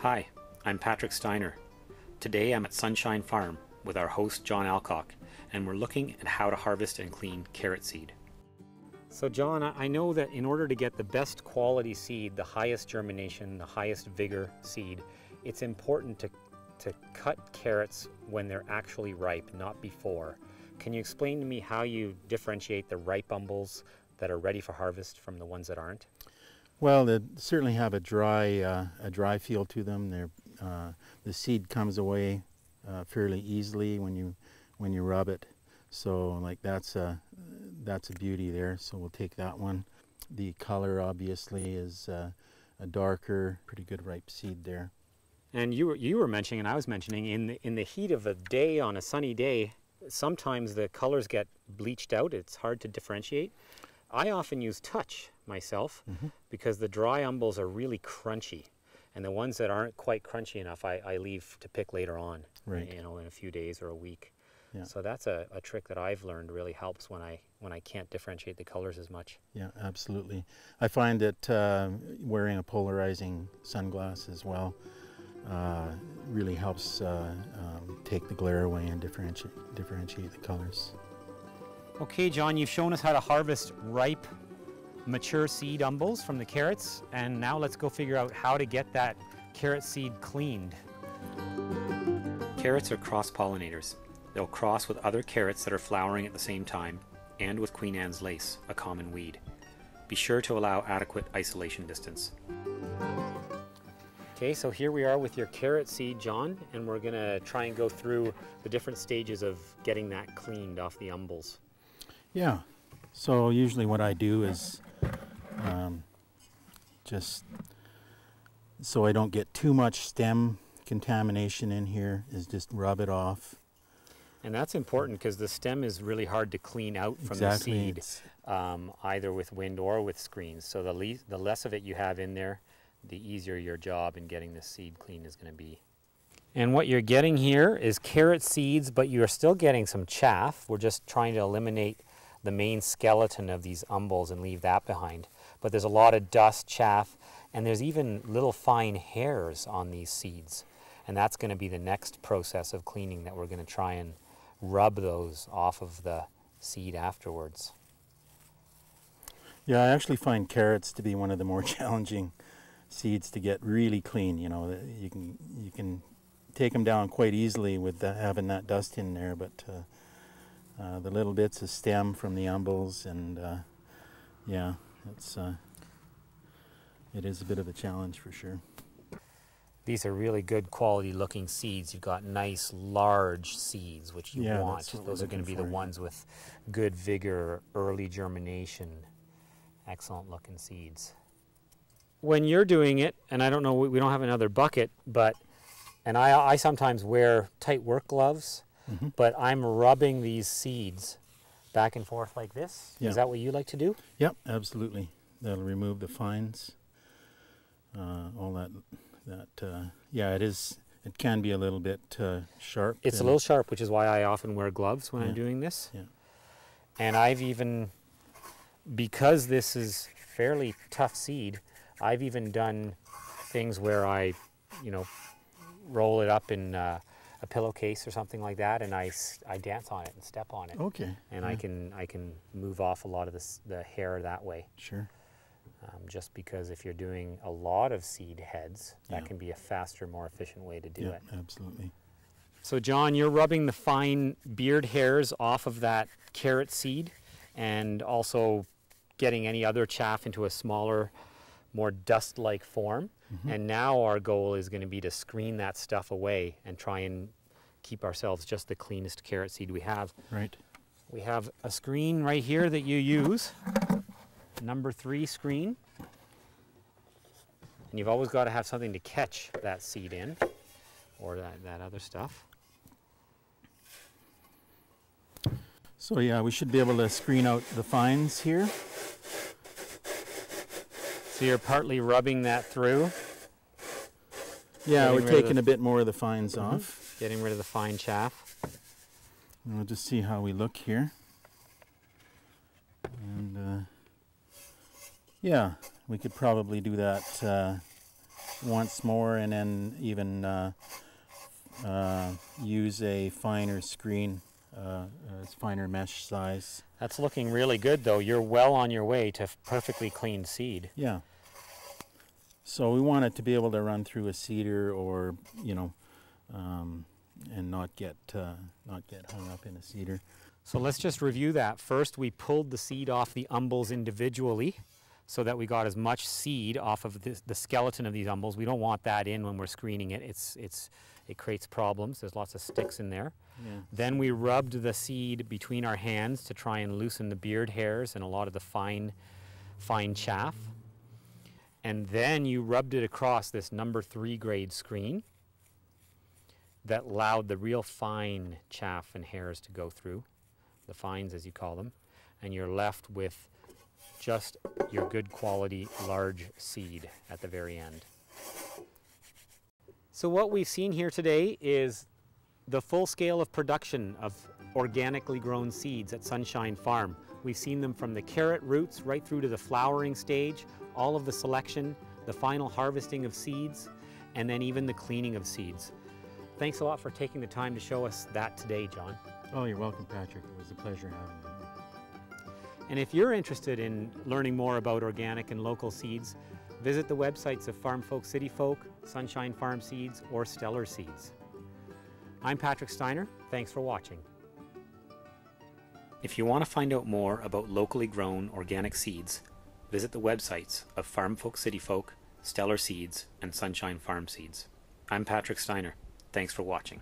Hi, I'm Patrick Steiner. Today I'm at Sunshine Farm with our host John Alcock, and we're looking at how to harvest and clean carrot seed. So John, I know that in order to get the best quality seed, the highest germination, the highest vigor seed, it's important to cut carrots when they're actually ripe, not before. Can you explain to me how you differentiate the ripe umbels that are ready for harvest from the ones that aren't? Well, they certainly have a dry feel to them. The seed comes away fairly easily when you rub it. So, like that's a beauty there. So we'll take that one. The color obviously is a darker, pretty good ripe seed there. And you were mentioning, and I was mentioning, in the heat of a day, on a sunny day, sometimes the colors get bleached out. It's hard to differentiate. I often use touch myself because the dry umbels are really crunchy, and the ones that aren't quite crunchy enough I leave to pick later on, right. You know, in a few days or a week. Yeah. So that's a trick that I've learned really helps when I can't differentiate the colors as much. Yeah, absolutely. I find that wearing a polarizing sunglass as well really helps take the glare away and differentiate the colors. Okay, John, you've shown us how to harvest ripe, mature seed umbels from the carrots, and now let's go figure out how to get that carrot seed cleaned. Carrots are cross-pollinators. They'll cross with other carrots that are flowering at the same time, and with Queen Anne's lace, a common weed. Be sure to allow adequate isolation distance. Okay, so here we are with your carrot seed, John, and we're gonna try and go through the different stages of getting that cleaned off the umbels. Yeah, so usually what I do is just so I don't get too much stem contamination in here, is just rub it off. And that's important because the stem is really hard to clean out from the seed, either with wind or with screens. So the less of it you have in there, the easier your job in getting the seed clean is going to be. And what you're getting here is carrot seeds, but you're still getting some chaff. We're just trying to eliminate the main skeleton of these umbels and leave that behind. But there's a lot of dust, chaff, and there's even little fine hairs on these seeds. And that's going to be the next process of cleaning, that we're going to try and rub those off of the seed afterwards. Yeah, I actually find carrots to be one of the more challenging seeds to get really clean. You know, you can take them down quite easily with having that dust in there, but the little bits of stem from the umbels, and yeah, it is a bit of a challenge for sure. These are really good quality looking seeds. You've got nice large seeds, which you want. Those are going to be the ones with good vigor, early germination, excellent looking seeds. When you're doing it, and I don't know, we don't have another bucket, but, and I sometimes wear tight work gloves, but I'm rubbing these seeds back and forth like this. Yeah. Is that what you like to do? Yep, absolutely. That'll remove the fines, all that. Yeah, it can be a little bit sharp. It's a little sharp, which is why I often wear gloves when I'm doing this. Yeah. And I've even, because this is fairly tough seed, I've even done things where I, roll it up in a pillowcase or something like that, and I dance on it and step on it. Okay. And I can move off a lot of the hair that way. Sure. Just because if you're doing a lot of seed heads, that can be a faster, more efficient way to do it. Absolutely. So John, you're rubbing the fine beard hairs off of that carrot seed, and also getting any other chaff into a smaller, more dust-like form. And now our goal is going to be to screen that stuff away and try and keep ourselves just the cleanest carrot seed we have. Right. We have a screen right here that you use. Number 3 screen, and you've always got to have something to catch that seed in, or that other stuff. So yeah, we should be able to screen out the fines here. So you're partly rubbing that through? Yeah, we're taking a bit more of the fines off. Getting rid of the fine chaff. And we'll just see how we look here. And yeah, we could probably do that once more, and then even use a finer screen, finer mesh size. That's looking really good though. You're well on your way to perfectly clean seed. Yeah. So we want it to be able to run through a seeder, or and not get hung up in a seeder. So let's just review that. First, we pulled the seed off the umbels individually so that we got as much seed off of the skeleton of these umbels. We don't want that in when we're screening it. It creates problems. There's lots of sticks in there. Yeah. Then we rubbed the seed between our hands to try and loosen the beard hairs and a lot of the fine chaff. And then you rubbed it across this number 3 grade screen that allowed the real fine chaff and hairs to go through, the fines as you call them, and you're left with just your good quality large seed at the very end. So what we've seen here today is the full scale of production of organically grown seeds at Sunshine Farm. We've seen them from the carrot roots right through to the flowering stage, all of the selection, the final harvesting of seeds, and then even the cleaning of seeds. Thanks a lot for taking the time to show us that today, John. Oh, you're welcome, Patrick. It was a pleasure having you. And if you're interested in learning more about organic and local seeds, visit the websites of FarmFolk CityFolk, Sunshine Farm Seeds, or Stellar Seeds. I'm Patrick Steiner. Thanks for watching. If you want to find out more about locally grown organic seeds, visit the websites of FarmFolk CityFolk, Stellar Seeds, and Sunshine Farm Seeds. I'm Patrick Steiner. Thanks for watching.